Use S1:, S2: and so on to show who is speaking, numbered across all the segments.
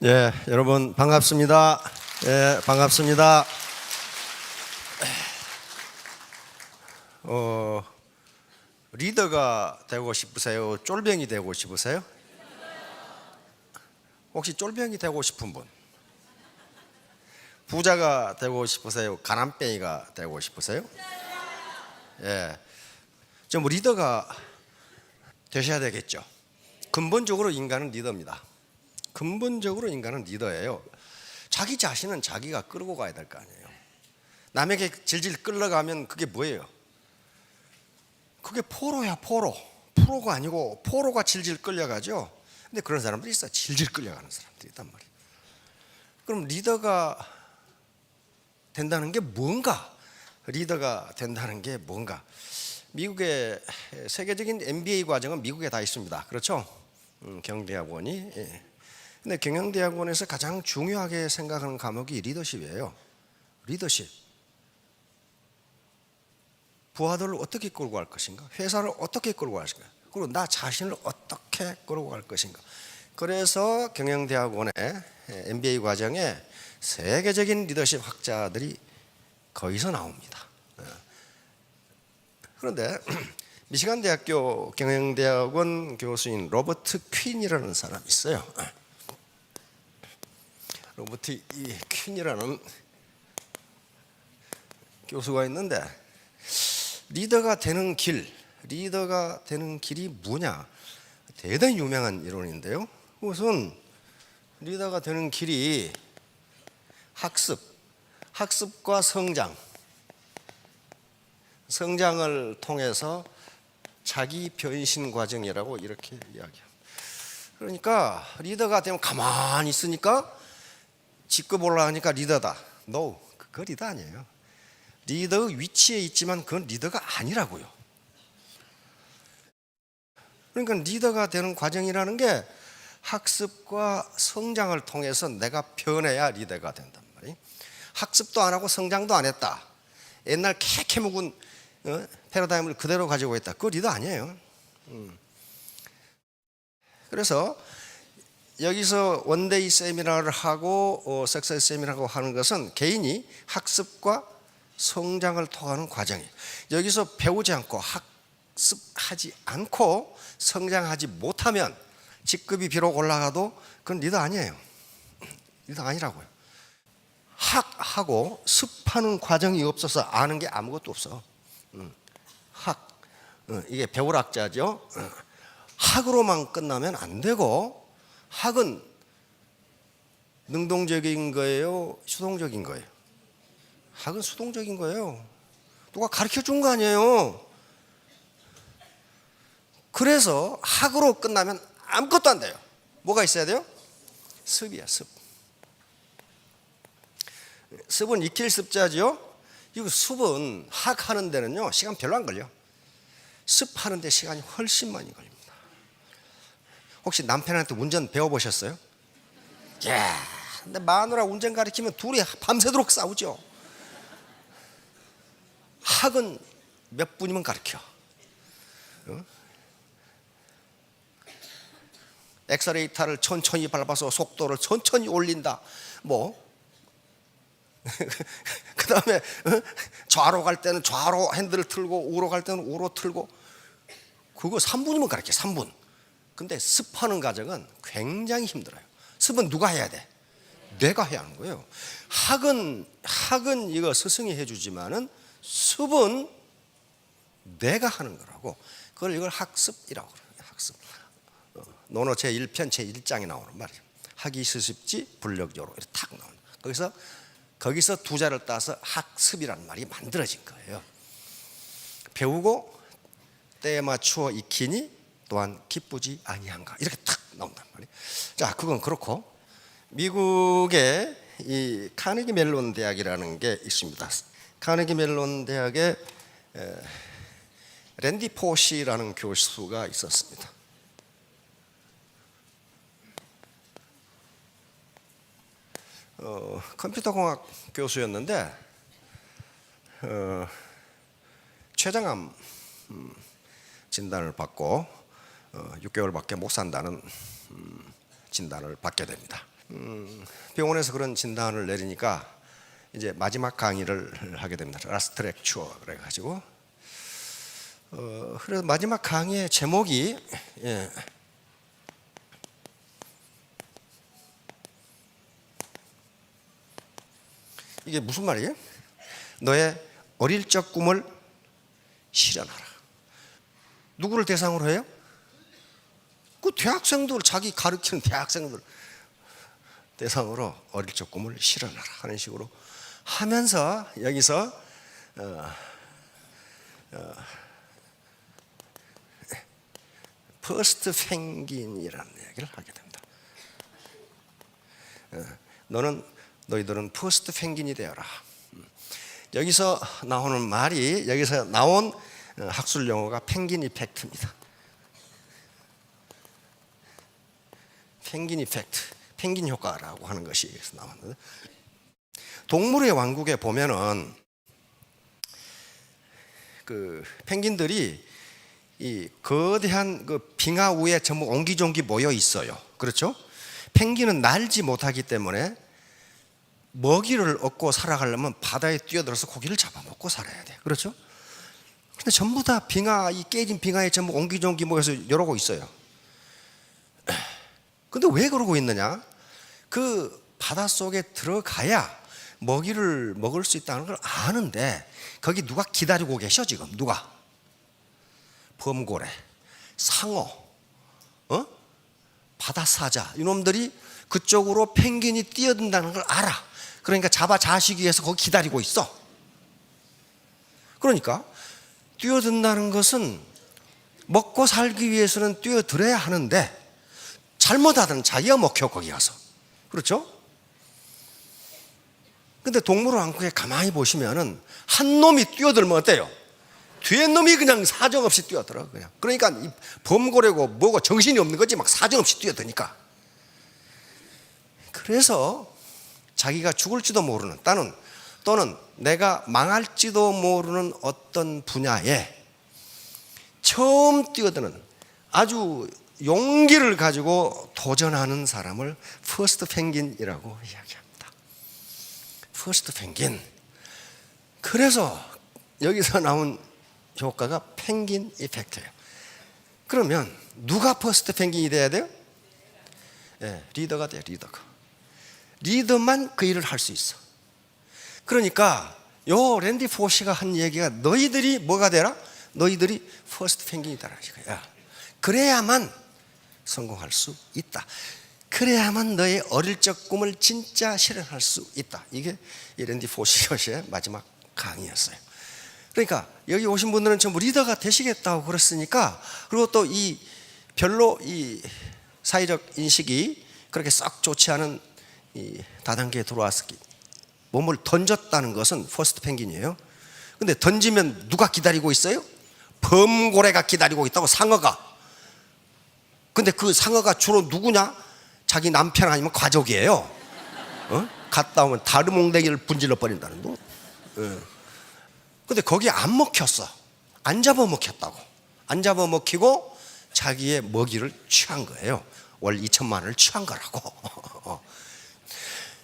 S1: 예, 여러분 반갑습니다. 예, 반갑습니다. 리더가 되고 싶으세요? 쫄병이 되고 싶으세요? 혹시 쫄병이 되고 싶은 분? 부자가 되고 싶으세요? 가난뱅이가 되고 싶으세요? 예, 좀 리더가 되셔야 되겠죠. 근본적으로 인간은 리더입니다. 근본적으로 인간은 리더예요. 자기 자신은 자기가 끌고 가야 될 거 아니에요. 남에게 질질 끌려가면 그게 뭐예요? 그게 포로야, 포로. 프로가 아니고 포로가 질질 끌려가죠. 근데 그런 사람들이 있어. 질질 끌려가는 사람들이 있단 말이에요. 그럼 리더가 된다는 게 뭔가? 리더가 된다는 게 뭔가? 미국의 세계적인 MBA 과정은 미국에 다 있습니다. 그렇죠? 경대학원이. 예. 근데 경영대학원에서 가장 중요하게 생각하는 과목이 리더십이에요. 리더십. 부하들을 어떻게 끌고 갈 것인가? 회사를 어떻게 끌고 갈 것인가? 그리고 나 자신을 어떻게 끌고 갈 것인가? 그래서 경영대학원의 MBA 과정에 세계적인 리더십 학자들이 거기서 나옵니다. 그런데 미시간 대학교 경영대학원 교수인 로버트 퀸이라는 사람이 있어요. 로버트 퀸이라는 교수가 있는데 리더가 되는 길이 뭐냐? 대단히 유명한 이론인데요. 우선 리더가 되는 길이 학습과 성장을 통해서 자기 변신 과정이라고 이렇게 이야기합니다. 그러니까 리더가 되면 가만히 있으니까 직급 올라가니까 리더다. No, 그거 리더 아니에요. 리더의 위치에 있지만 그건 리더가 아니라고요. 그러니까 리더가 되는 과정이라는 게 학습과 성장을 통해서 내가 변해야 리더가 된단 말이에요. 학습도 안 하고 성장도 안 했다. 옛날 캐캐 묵은 패러다임을 그대로 가지고 있다. 그거 리더 아니에요. 그래서 여기서 원데이 세미나를 하고 석세스 세미나를 하는 것은 개인이 학습과 성장을 통하는 과정이에요. 여기서 배우지 않고 학습하지 않고 성장하지 못하면 직급이 비록 올라가도 그건 리더 아니에요. 리더 아니라고요. 학하고 습하는 과정이 없어서 아는 게 아무것도 없어. 이게 배울학자죠. 학으로만 끝나면 안 되고 학은 능동적인 거예요? 수동적인 거예요? 학은 수동적인 거예요. 누가 가르쳐 준 거 아니에요. 그래서 학으로 끝나면 아무것도 안 돼요. 뭐가 있어야 돼요? 습이야, 습. 습은 익힐 습자죠. 이거 습은 학하는 데는요 시간 별로 안 걸려. 습하는 데 시간이 훨씬 많이 걸립니다. 혹시 남편한테 운전 배워보셨어요? 예. 근데 마누라 운전 가르치면 둘이 밤새도록 싸우죠. 학은 몇 분이면 가르쳐. 엑셀레이터를 천천히 밟아서 속도를 천천히 올린다. 그 다음에 좌로 갈 때는 좌로 핸들을 틀고 우로 갈 때는 우로 틀고 그거 3분이면 가르쳐. 3분. 근데 습하는 과정은 굉장히 힘들어요. 습은 누가 해야 돼? 내가 해야 하는 거예요. 학은 이거 스승이 해주지만은 습은 내가 하는 거라고. 이걸 학습이라고 그래요. 학습. 논어 제1편 제1장에 나오는 말이에요. 학이 스습지 불력조로 이렇게 탁 나오는. 거기서 두 자를 따서 학습이라는 말이 만들어진 거예요. 배우고 때에 맞추어 익히니 또한 기쁘지 아니한가 이렇게 탁 나온단 말이에요. 자, 그건 그렇고 미국의 이 카네기 멜론 대학이라는 게 있습니다. 카네기 멜론 대학에 랜디 포시라는 교수가 있었습니다. 컴퓨터공학 교수였는데 췌장암 진단을 받고 6개월밖에 못 산다는 진단을 받게 됩니다. 병원에서 그런 진단을 내리니까 이제 마지막 강의를 하게 됩니다. 라스트 렉처 그래가지고 그래서 마지막 강의의 제목이 이게 무슨 말이에요? 너의 어릴 적 꿈을 실현하라. 누구를 대상으로 해요? 그 대학생들, 자기 가르치는 대학생들 대상으로 어릴 적 꿈을 실현하라 하는 식으로 하면서 여기서 퍼스트 펭귄이라는 얘기를 하게 됩니다. 너희들은 퍼스트 펭귄이 되어라. 여기서 나오는 말이, 여기서 나온 학술 용어가 펭귄 이펙트입니다. 펭귄 이펙트, 펭귄 효과라고 하는 것이 여기서 나왔는데, 동물의 왕국에 보면은 그 펭귄들이 이 거대한 그 빙하 위에 전부 옹기종기 모여 있어요. 그렇죠? 펭귄은 날지 못하기 때문에 먹이를 얻고 살아가려면 바다에 뛰어들어서 고기를 잡아먹고 살아야 돼. 그렇죠? 근데 전부 다 빙하, 이 깨진 빙하에 전부 옹기종기 모여서 이러고 있어요. 근데 왜 그러고 있느냐? 그 바닷속에 들어가야 먹이를 먹을 수 있다는 걸 아는데 거기 누가 기다리고 계셔 지금? 누가? 범고래, 상어, 바다사자, 이놈들이 그쪽으로 펭귄이 뛰어든다는 걸 알아. 그러니까 잡아 자시기 위해서 거기 기다리고 있어. 그러니까 뛰어든다는 것은 먹고 살기 위해서는 뛰어들어야 하는데 잘못하든 자기가 먹혀 거기 가서. 그렇죠? 근데 동물원왕국에 가만히 보시면은 한 놈이 뛰어들면 어때요? 뒤에 놈이 그냥 사정없이 뛰어들어 그냥. 그러니까 이 범고래고 뭐고 정신이 없는 거지 막 사정없이 뛰어드니까. 그래서 자기가 죽을지도 모르는 또는 내가 망할지도 모르는 어떤 분야에 처음 뛰어드는 아주 용기를 가지고 도전하는 사람을 퍼스트 펭귄이라고 이야기합니다. 퍼스트 펭귄. 그래서 여기서 나온 효과가 펭귄 이펙트예요. 그러면 누가 퍼스트 펭귄이 돼야 돼요? 리더가 돼요. 리더만 그 일을 할 수 있어. 그러니까 요 랜디 포시가 한 얘기가 너희들이 뭐가 되라? 너희들이 퍼스트 펭귄이다라는 거야. 그래야만 성공할 수 있다. 그래야만 너의 어릴 적 꿈을 진짜 실현할 수 있다. 이게 이 랜디 포시의 마지막 강의였어요. 그러니까 여기 오신 분들은 전부 리더가 되시겠다고 그랬으니까, 그리고 또 이 별로 이 사회적 인식이 그렇게 썩 좋지 않은 이 다단계에 들어왔기, 몸을 던졌다는 것은 퍼스트 펭귄이에요. 근데 던지면 누가 기다리고 있어요? 범고래가 기다리고 있다고, 상어가. 근데 그 상어가 주로 누구냐? 자기 남편 아니면 가족이에요. 갔다 오면 다르몽댕이를 분질러 버린다는 거. 근데 거기에 안 먹혔어. 안 잡아먹혔다고. 안 잡아먹히고 자기의 먹이를 취한 거예요. 월 2천만 원을 취한 거라고.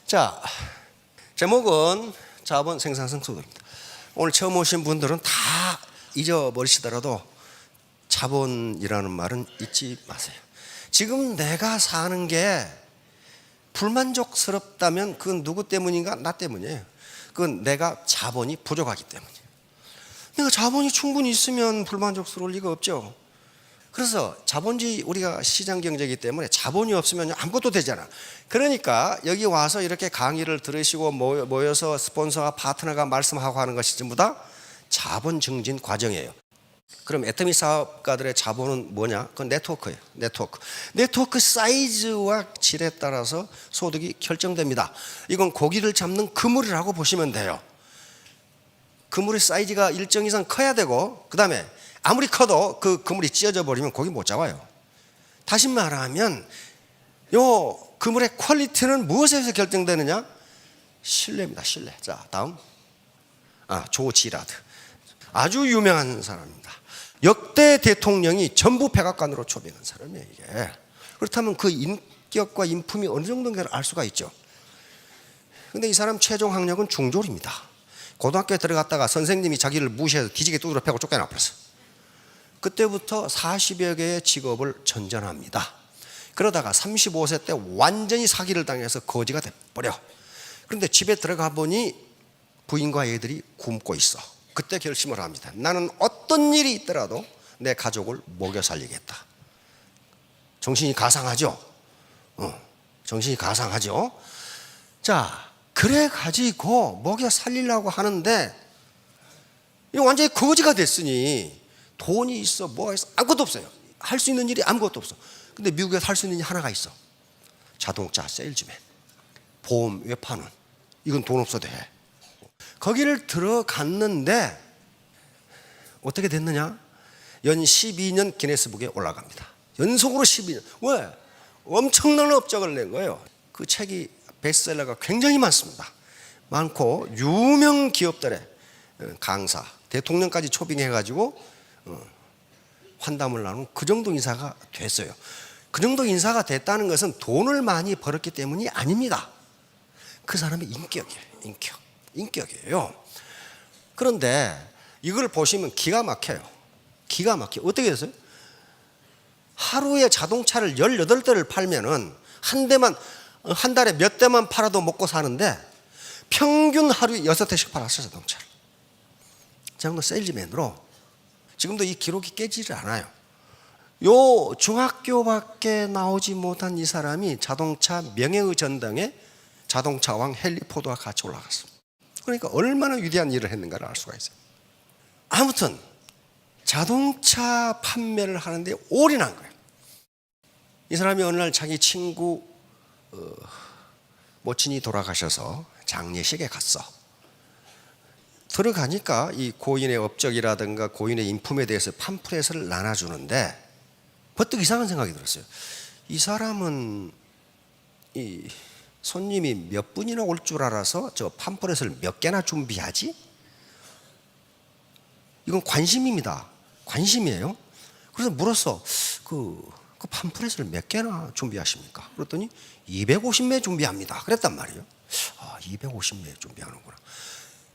S1: 자, 제목은 자본 생산성 소득입니다. 오늘 처음 오신 분들은 다 잊어버리시더라도 자본이라는 말은 잊지 마세요. 지금 내가 사는 게 불만족스럽다면 그건 누구 때문인가? 나 때문이에요. 그건 내가 자본이 부족하기 때문이에요. 내가 자본이 충분히 있으면 불만족스러울 리가 없죠. 그래서 자본주의, 우리가 시장 경제이기 때문에 자본이 없으면 아무것도 되잖아. 그러니까 여기 와서 이렇게 강의를 들으시고 모여서 스폰서와 파트너가 말씀하고 하는 것이 전부 다 자본 증진 과정이에요. 그럼 애터미 사업가들의 자본은 뭐냐? 그건 네트워크예요. 네트워크 사이즈와 질에 따라서 소득이 결정됩니다. 이건 고기를 잡는 그물이라고 보시면 돼요. 그물의 사이즈가 일정 이상 커야 되고, 그 다음에 아무리 커도 그 그물이 찢어져 버리면 고기 못 잡아요. 다시 말하면 요 그물의 퀄리티는 무엇에서 결정되느냐? 신뢰입니다. 신뢰. 자, 다음. 조 지라드. 아주 유명한 사람입니다. 역대 대통령이 전부 백악관으로 초빙한 사람이에요, 이게. 그렇다면 합격과 인품이 어느 정도인가를 알 수가 있죠. 근데 이 사람 최종 학력은 중졸입니다. 고등학교에 들어갔다가 선생님이 자기를 무시해서 뒤지게 두드려 패고 쫓겨나버렸어요. 그때부터 40여 개의 직업을 전전합니다. 그러다가 35세 때 완전히 사기를 당해서 거지가 돼버려. 그런데 집에 들어가 보니 부인과 애들이 굶고 있어. 그때 결심을 합니다. 나는 어떤 일이 있더라도 내 가족을 먹여 살리겠다. 정신이 가상하죠? 정신이 가상하죠? 자, 그래 가지고 먹여 살리려고 하는데 완전히 거지가 됐으니 돈이 있어 뭐가 있어 아무것도 없어요. 할 수 있는 일이 아무것도 없어. 근데 미국에서 할 수 있는 일이 하나가 있어. 자동차 세일즈맨, 보험 외판원. 이건 돈 없어도 해. 거기를 들어갔는데 어떻게 됐느냐? 연 12년 기네스북에 올라갑니다. 연속으로 12년. 왜? 엄청난 업적을 낸 거예요. 그 책이 베스트셀러가 굉장히 많습니다. 많고 유명 기업들의 강사, 대통령까지 초빙해가지고 환담을 나눈 그 정도 인사가 됐어요. 그 정도 인사가 됐다는 것은 돈을 많이 벌었기 때문이 아닙니다. 그 사람의 인격이에요. 인격이에요. 그런데 이걸 보시면 기가 막혀요. 기가 막혀요. 어떻게 됐어요? 하루에 자동차를 18대를 팔면은 한 대만 한 달에 몇 대만 팔아도 먹고 사는데 평균 하루에 6대씩 팔았어요. 자동차를. 저 정도 세일즈맨으로 지금도 이 기록이 깨지질 않아요. 요 중학교밖에 나오지 못한 이 사람이 자동차 명예의 전당에 자동차 왕 헨리 포드와 같이 올라갔습니다. 그러니까 얼마나 위대한 일을 했는가를 알 수가 있어요. 아무튼 자동차 판매를 하는데 올인한 거예요. 이 사람이 어느 날 자기 친구 모친이 돌아가셔서 장례식에 갔어. 들어가니까 이 고인의 업적이라든가 고인의 인품에 대해서 팜플렛을 나눠주는데 버뜩 이상한 생각이 들었어요. 이 사람은 이 손님이 몇 분이나 올 줄 알아서 저 팜플렛을 몇 개나 준비하지? 이건 관심입니다. 관심이에요. 그래서 물었어. 그 팜플렛을 몇 개나 준비하십니까? 그랬더니 250매 준비합니다. 그랬단 말이에요. 250매 준비하는구나.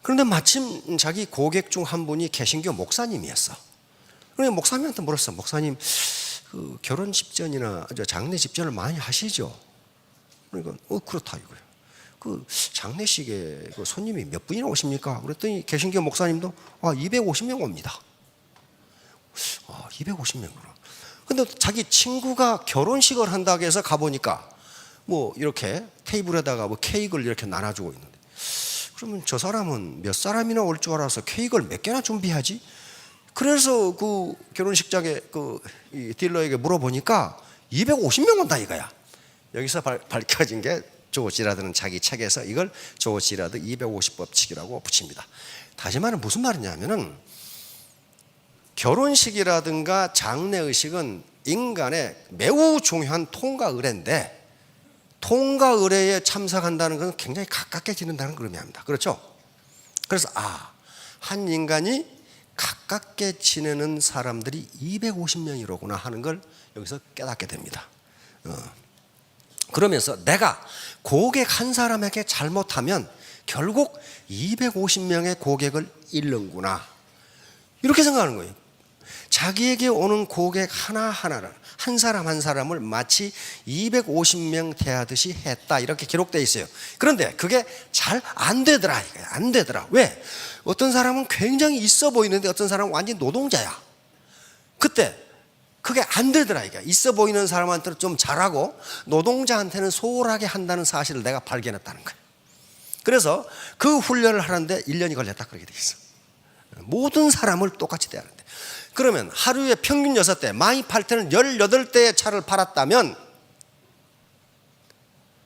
S1: 그런데 마침 자기 고객 중 한 분이 개신교 목사님이었어. 그래서 목사님한테 물었어. 목사님, 그 결혼 집전이나 장례 집전을 많이 하시죠? 그러니까 그렇다 이거예요. 그 장례식에 그 손님이 몇 분이나 오십니까? 그랬더니 개신교 목사님도 250명 옵니다. 250명구나. 근데 자기 친구가 결혼식을 한다고 해서 가보니까 뭐 이렇게 테이블에다가 뭐 케이크를 이렇게 나눠주고 있는데, 그러면 저 사람은 몇 사람이나 올 줄 알아서 케이크를 몇 개나 준비하지? 그래서 그 결혼식장에 그 이 딜러에게 물어보니까 250명 온다 이거야. 여기서 밝혀진 게 조 지라드는 자기 책에서 이걸 조 지라드 250법칙이라고 붙입니다. 다시 말하면 무슨 말이냐면은 결혼식이라든가 장례의식은 인간의 매우 중요한 통과 의례인데, 통과 의례에 참석한다는 것은 굉장히 가깝게 지낸다는 그런 의미입니다. 그렇죠? 그래서 한 인간이 가깝게 지내는 사람들이 250명이로구나 하는 걸 여기서 깨닫게 됩니다. 그러면서 내가 고객 한 사람에게 잘못하면 결국 250명의 고객을 잃는구나, 이렇게 생각하는 거예요. 자기에게 오는 고객 하나하나를, 한 사람 한 사람을 마치 250명 대하듯이 했다, 이렇게 기록되어 있어요. 그런데 그게 잘 안 되더라 이거야. 안 되더라. 왜? 어떤 사람은 굉장히 있어 보이는데 어떤 사람은 완전히 노동자야. 그때 그게 안 되더라 이거야. 있어 보이는 사람한테는 좀 잘하고 노동자한테는 소홀하게 한다는 사실을 내가 발견했다는 거야. 그래서 그 훈련을 하는데 1년이 걸렸다 그렇게 돼 있어. 모든 사람을 똑같이 대하는데. 그러면 하루에 평균 6대, 많이 팔 때는 18대의 차를 팔았다면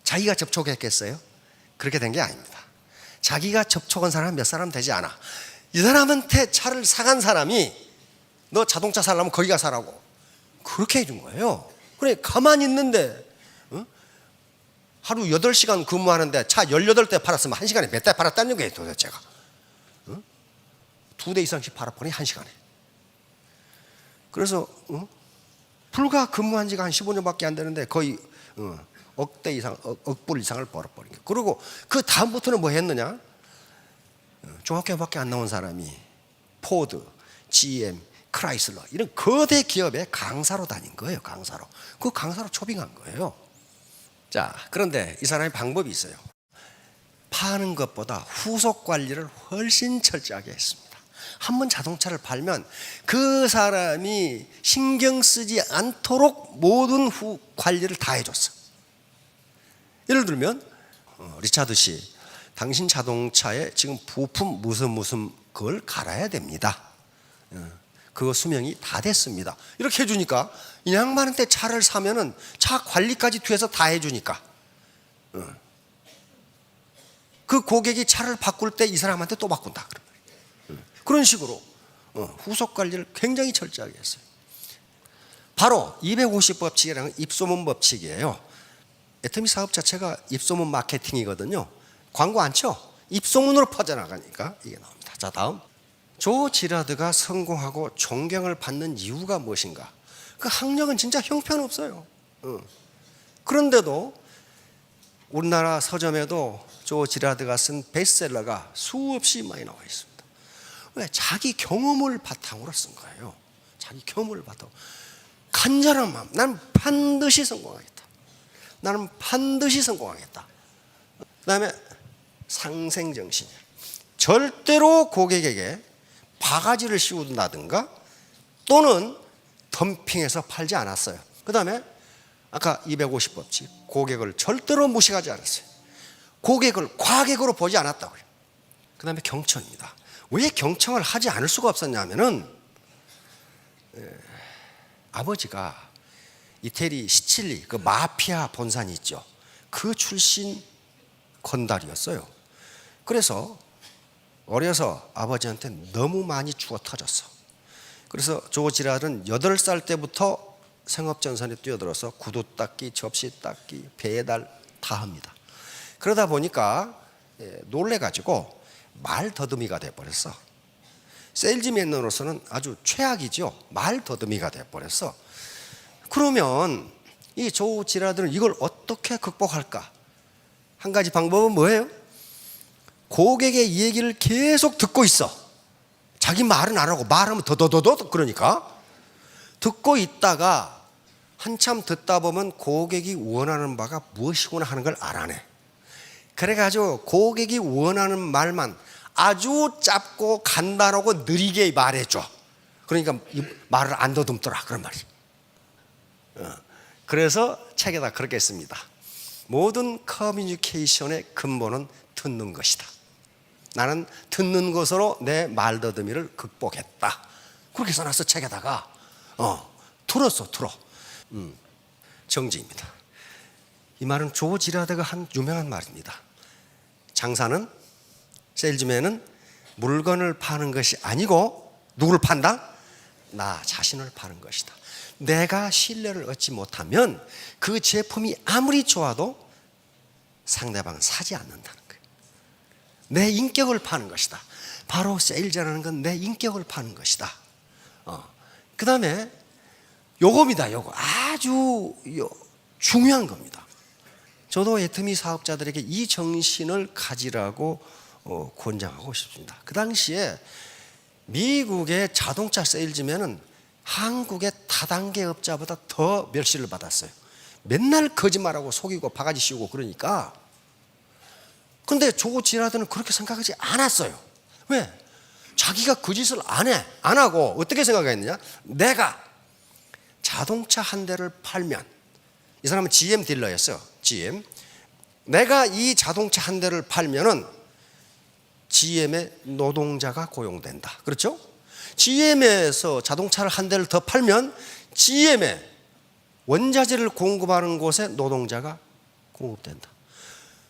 S1: 자기가 접촉했겠어요? 그렇게 된 게 아닙니다. 자기가 접촉한 사람은 몇 사람 되지 않아. 이 사람한테 차를 사간 사람이 너 자동차 살려면 거기 가 사라고 그렇게 해준 거예요. 그래, 가만히 있는데 하루 8시간 근무하는데 차 18대 팔았으면 1시간에 몇 대 팔았다는 거예요 도대체가. 2대 이상씩 팔아보니 1시간에. 그래서 불과 근무한 지가 한 15년밖에 안 되는데 거의 억대 이상, 억불 이상을 벌어버린 거예요. 그리고 그 다음부터는 뭐 했느냐? 중학교밖에 안 나온 사람이 포드, GM, 크라이슬러 이런 거대 기업의 강사로 다닌 거예요. 강사로. 그 강사로 초빙한 거예요. 자, 그런데 이 사람이 방법이 있어요. 파는 것보다 후속 관리를 훨씬 철저하게 했습니다. 한번 자동차를 팔면 그 사람이 신경 쓰지 않도록 모든 관리를 다 해줬어. 예를 들면 리차드 씨, 당신 자동차에 지금 부품 무슨 그걸 갈아야 됩니다. 그거 수명이 다 됐습니다. 이렇게 해주니까 이 양반한테 차를 사면은 차 관리까지 뒤에서 다 해주니까 그 고객이 차를 바꿀 때 이 사람한테 또 바꾼다. 그런 식으로 후속 관리를 굉장히 철저하게 했어요. 바로 250법칙이라는 입소문 법칙이에요. 애터미 사업 자체가 입소문 마케팅이거든요. 광고 안 쳐. 입소문으로 퍼져나가니까 이게 나옵니다. 자, 다음. 조 지라드가 성공하고 존경을 받는 이유가 무엇인가? 그 학력은 진짜 형편없어요. 그런데도 우리나라 서점에도 조 지라드가 쓴 베스트셀러가 수없이 많이 나와 있습니다. 왜? 자기 경험을 바탕으로 쓴 거예요. 자기 경험을 바탕으로. 간절한 마음. 나는 반드시 성공하겠다. 나는 반드시 성공하겠다. 그 다음에 상생정신. 절대로 고객에게 바가지를 씌운다든가 또는 덤핑해서 팔지 않았어요. 그 다음에 아까 250법칙. 고객을 절대로 무시하지 않았어요. 고객을 과객으로 보지 않았다고요. 그 다음에 경청입니다. 왜 경청을 하지 않을 수가 없었냐면은 아버지가 이태리 시칠리 그 마피아 본산이 있죠. 그 출신 건달이었어요. 그래서 어려서 아버지한테 너무 많이 죽어 터졌어. 그래서 조 지라드는 8살 때부터 생업전선에 뛰어들어서 구두 닦기, 접시 닦기, 배달 다 합니다. 그러다 보니까 놀래가지고 말 더듬이가 돼버렸어. 세일즈맨으로서는 아주 최악이죠. 말 더듬이가 돼버렸어. 그러면 이 조 지라드는 이걸 어떻게 극복할까? 한 가지 방법은 뭐예요? 고객의 이 얘기를 계속 듣고 있어. 자기 말은 안 하고 말하면 더더더더 그러니까 듣고 있다가 한참 듣다 보면 고객이 원하는 바가 무엇이구나 하는 걸 알아내. 그래가지고 고객이 원하는 말만 아주 짧고 간단하고 느리게 말해줘. 그러니까 말을 안 더듬더라 그런 말이지. 그래서 책에다 그렇게 씁니다. 모든 커뮤니케이션의 근본은 듣는 것이다. 나는 듣는 것으로 내 말더듬이를 극복했다. 그렇게 써놨어 책에다가. 틀었어. 정지입니다. 이 말은 조 지라드가 한 유명한 말입니다. 장사는 세일즈맨은 물건을 파는 것이 아니고 누구를 판다? 나 자신을 파는 것이다. 내가 신뢰를 얻지 못하면 그 제품이 아무리 좋아도 상대방은 사지 않는다는 거예요. 내 인격을 파는 것이다. 바로 세일즈라는 건 내 인격을 파는 것이다. 그 다음에 요겁니다. 요거 아주 중요한 겁니다. 저도 애터미 사업자들에게 이 정신을 가지라고 권장하고 싶습니다. 그 당시에 미국의 자동차 세일즈맨은 한국의 다단계 업자보다 더 멸시를 받았어요. 맨날 거짓말하고 속이고 바가지 씌우고 그러니까. 근데 조 지라드는 그렇게 생각하지 않았어요. 왜? 자기가 그 짓을 안 하고 어떻게 생각했느냐? 내가 자동차 한 대를 팔면, 이 사람은 GM 딜러였어요. GM. 내가 이 자동차 한 대를 팔면은 GM의 노동자가 고용된다. 그렇죠? GM에서 자동차를 한 대를 더 팔면 GM의 원자재를 공급하는 곳에 노동자가 공급된다.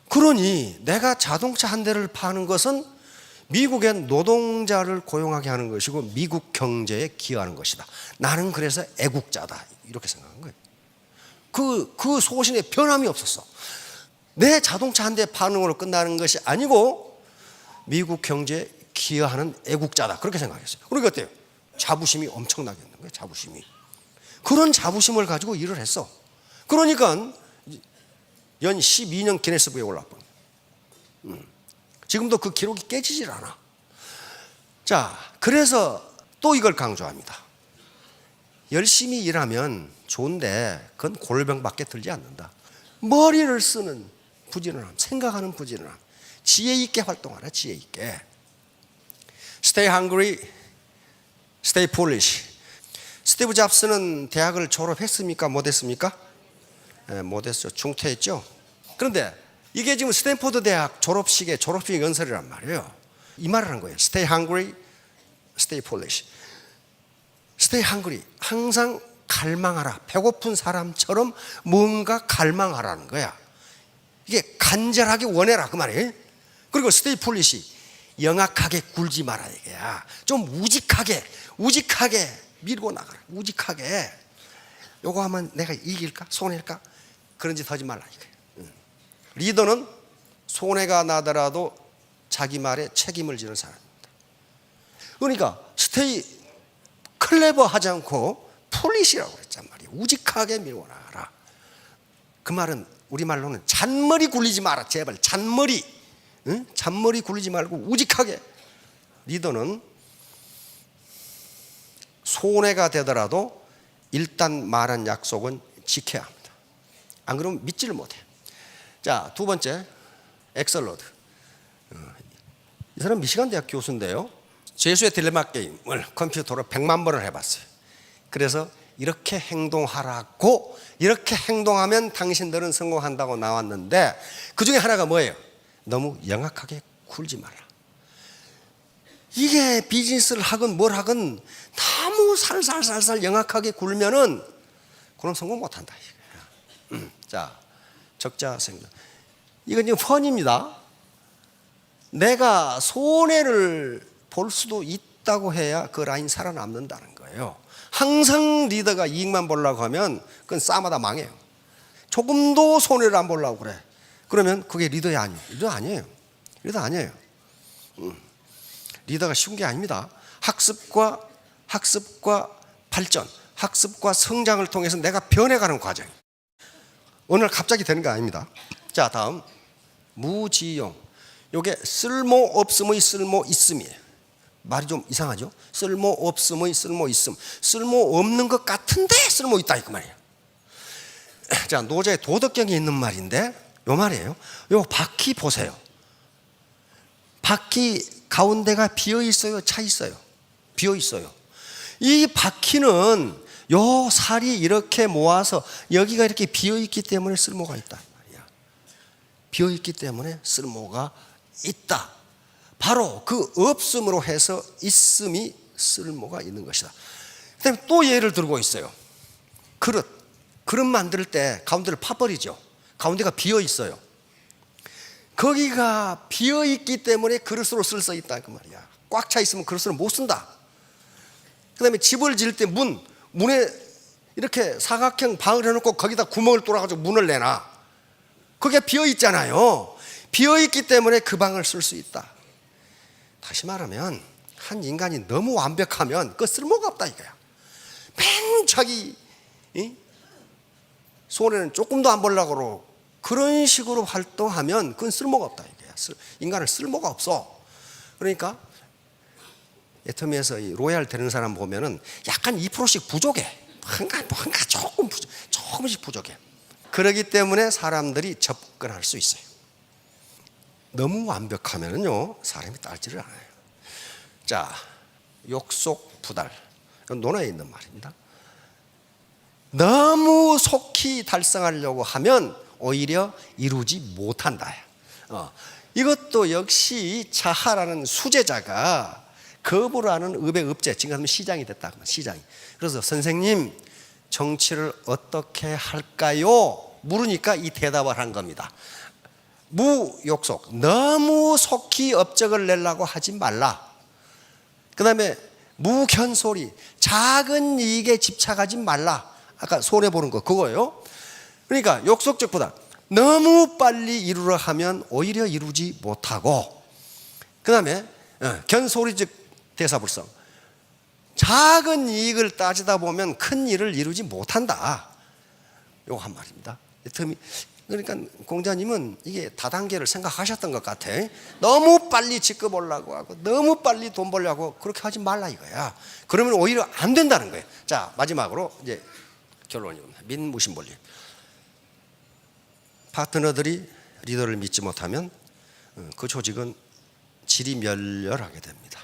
S1: 그러니 내가 자동차 한 대를 파는 것은 미국의 노동자를 고용하게 하는 것이고 미국 경제에 기여하는 것이다. 나는 그래서 애국자다. 이렇게 생각한 거예요. 그 소신에 변함이 없었어. 내 자동차 한 대 파는 걸로 끝나는 것이 아니고 미국 경제에 기여하는 애국자다. 그렇게 생각했어요. 그러니까 어때요? 자부심이 엄청나게 있는 거예요. 자부심이. 그런 자부심을 가지고 일을 했어. 그러니까 연 12년 기네스북에 올라왔고, 지금도 그 기록이 깨지질 않아. 자, 그래서 또 이걸 강조합니다. 열심히 일하면 좋은데 그건 골병밖에 들지 않는다. 머리를 쓰는 부지런함, 생각하는 부지런함, 지혜 있게 활동하라. 지혜 있게. Stay hungry, stay foolish. 스티브 잡스는 대학을 졸업했습니까? 못했습니까? 네, 못했죠. 중퇴했죠. 그런데 이게 지금 스탠포드 대학 졸업식 연설이란 말이에요. 이 말을 한 거예요. Stay hungry, stay foolish. Stay hungry. 항상 갈망하라. 배고픈 사람처럼 뭔가 갈망하라는 거야. 이게 간절하게 원해라 그 말이에요. 그리고 stay foolish. 영악하게 굴지 마라 이게야. 좀 우직하게 밀고 나가라. 우직하게. 요거 하면 내가 이길까? 손해일까? 그런 짓 하지 말라 이거예요. 리더는 손해가 나더라도 자기 말에 책임을 지는 사람입니다. 그러니까 스테이 클레버 하지 않고 폴리시라고 그랬단 말이에요. 우직하게 밀고 나가라. 그 말은 우리말로는 잔머리 굴리지 마라. 제발 잔머리. 응? 잔머리 굴리지 말고 우직하게. 리더는 손해가 되더라도 일단 말한 약속은 지켜야 합니다. 안 그러면 믿지를 못해. 자, 두 번째, 엑설러드. 이 사람 미시간 대학 교수인데요. 죄수의 딜레마 게임을 컴퓨터로 100만 번을 해봤어요. 그래서 이렇게 행동하라고, 이렇게 행동하면 당신들은 성공한다고 나왔는데 그 중에 하나가 뭐예요? 너무 영악하게 굴지 말라. 이게 비즈니스를 하건 뭘 하건 너무 살살살살 영악하게 굴면은 그럼 성공 못한다. 자, 적자생각. 이건 지금 펀입니다. 내가 손해를 볼 수도 있다고 해야 그 라인 살아남는다는 거예요. 항상 리더가 이익만 보려고 하면 그건 싸마다 망해요. 조금도 손해를 안 보려고 그래. 그러면 그게 리더야 아니에요. 리더 아니에요. 리더 아니에요. 리더가 쉬운 게 아닙니다. 학습과 발전, 학습과 성장을 통해서 내가 변해가는 과정. 오늘 갑자기 되는 거 아닙니다. 자, 다음 무지용. 요게 쓸모없음의 쓸모있음이에요. 말이 좀 이상하죠? 쓸모없음의 쓸모있음. 쓸모없는 것 같은데 쓸모있다 이 그 말이에요. 자, 노자의 도덕경에 있는 말인데 요 말이에요. 요 바퀴 보세요. 바퀴 가운데가 비어 있어요, 차 있어요? 비어 있어요. 이 바퀴는 요 살이 이렇게 모아서 여기가 이렇게 비어 있기 때문에 쓸모가 있다 말이야. 비어 있기 때문에 쓸모가 있다. 바로 그 없음으로 해서 있음이 쓸모가 있는 것이다. 그다음에 또 예를 들고 있어요. 그릇 만들 때 가운데를 파버리죠. 가운데가 비어 있어요. 거기가 비어 있기 때문에 그릇으로 쓸 수 있다 그 말이야. 꽉 차 있으면 그릇으로 못 쓴다. 그다음에 집을 지을 때 문에 이렇게 사각형 방을 해놓고 거기다 구멍을 뚫어가지고 문을 내놔. 거기가 비어 있잖아요. 비어 있기 때문에 그 방을 쓸 수 있다. 다시 말하면 한 인간이 너무 완벽하면 그 쓸모가 없다 이거야. 맨 자기 손에는 조금도 안 보려고 그러고 그런 식으로 활동하면 그건 쓸모가 없다 이거야. 인간은 쓸모가 없어. 그러니까 애터미에서 이 로얄 되는 사람 보면은 약간 2%씩 부족해. 뭔가 조금씩 부족해. 그렇기 때문에 사람들이 접근할 수 있어요. 너무 완벽하면은요 사람이 따르지를 않아요. 자, 욕속 부달. 이건 논어에 있는 말입니다. 너무 속히 달성하려고 하면 오히려 이루지 못한다. 이것도 역시 자하라는 수제자가 겁을 하는 읍의 읍제, 지금 시장이 됐다. 시장이. 그래서 선생님 정치를 어떻게 할까요? 물으니까 이 대답을 한 겁니다. 무욕속, 너무 속히 업적을 내려고 하지 말라. 그 다음에 무견소리, 작은 이익에 집착하지 말라. 아까 손해보는 거 그거예요. 그러니까 욕속적보다 너무 빨리 이루려 하면 오히려 이루지 못하고, 그 다음에 견소리적 대사불성, 작은 이익을 따지다 보면 큰 일을 이루지 못한다. 요거 한 말입니다. 그러니까 공자님은 이게 다단계를 생각하셨던 것 같아. 너무 빨리 직급 올라고 하고 너무 빨리 돈 벌려고 그렇게 하지 말라 이거야. 그러면 오히려 안 된다는 거예요. 자, 마지막으로 이제 결론입니다. 민무신본리. 파트너들이 리더를 믿지 못하면 그 조직은 질이 멸렬하게 됩니다.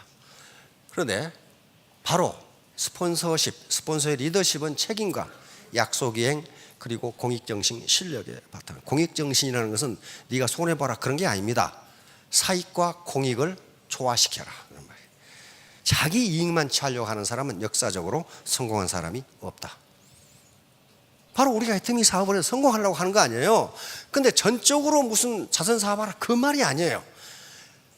S1: 그런데 바로 스폰서십, 스폰서의 리더십은 책임감, 약속이행, 그리고 공익정신, 실력의 바탕. 공익정신이라는 것은 네가 손해봐라 그런 게 아닙니다. 사익과 공익을 조화시켜라 그런 말이에요. 자기 이익만 취하려고 하는 사람은 역사적으로 성공한 사람이 없다. 바로 우리가 애터미 사업을 해서 성공하려고 하는 거 아니에요. 근데 전적으로 무슨 자선 사업하라 그 말이 아니에요.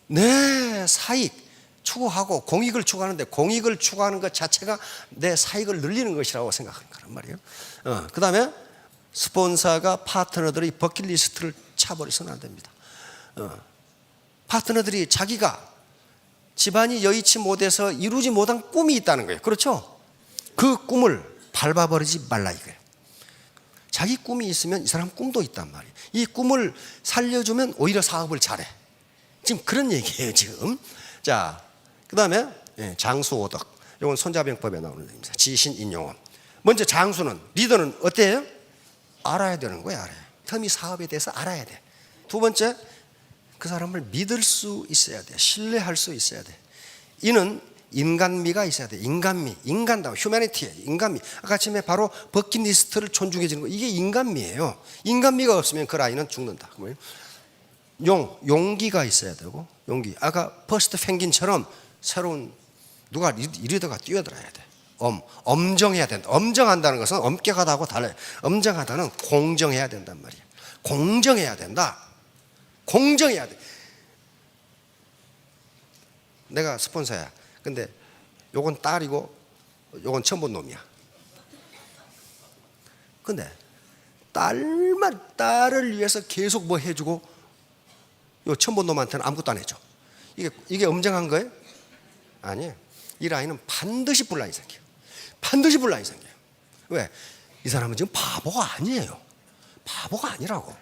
S1: 내 사익 추구하고 공익을 추구하는데 공익을 추구하는 것 자체가 내 사익을 늘리는 것이라고 생각하는 거란 말이에요. 그 다음에 스폰서가 파트너들이 버킷리스트를 차버려서는 안 됩니다. 파트너들이 자기가 집안이 여의치 못해서 이루지 못한 꿈이 있다는 거예요. 그렇죠? 그 꿈을 밟아버리지 말라 이거예요. 자기 꿈이 있으면 이 사람 꿈도 있단 말이에요. 이 꿈을 살려주면 오히려 사업을 잘해. 지금 그런 얘기예요 지금. 자, 그 다음에 장수오덕. 이건 손자병법에 나오는 얘기입니다. 지신인용원. 먼저 장수는, 리더는 어때요? 알아야 되는 거야. 알아야. 텀이 사업에 대해서 알아야 돼. 두 번째, 그 사람을 믿을 수 있어야 돼. 신뢰할 수 있어야 돼. 이는 인간미가 있어야 돼. 인간미, 인간다움, 휴머니티에 인간미. 아까 아침에 바로 버킷리스트를 존중해 주는 거. 이게 인간미예요. 인간미가 없으면 그 라인은 죽는다. 용기가 있어야 되고, 용기. 아까 퍼스트 펭귄처럼 새로운 누가 리더가 뛰어들어야 돼. 엄정해야 된다. 엄정한다는 것은 엄격하다고 달라요. 엄정하다는 공정해야 된단 말이에요. 공정해야 된다. 공정해야 돼. 내가 스폰서야. 근데 요건 딸이고 요건 처음 본 놈이야. 근데 딸을 위해서 계속 뭐 해주고 요 처음 본 놈한테는 아무것도 안 해줘. 이게 엄정한 거예요? 아니에요. 이 라인은 반드시 블라인이 생겨요. 반드시 블라인이 생겨요. 왜? 이 사람은 지금 바보가 아니에요. 바보가 아니라고.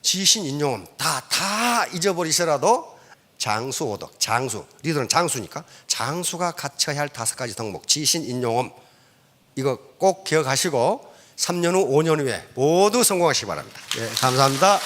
S1: 지신 인용은 다 잊어버리시라도 장수오덕, 장수, 리더는 장수니까 장수가 갖춰야 할 5가지 덕목, 지신, 인용엄, 이거 꼭 기억하시고 3년 후, 5년 후에 모두 성공하시기 바랍니다. 네, 감사합니다.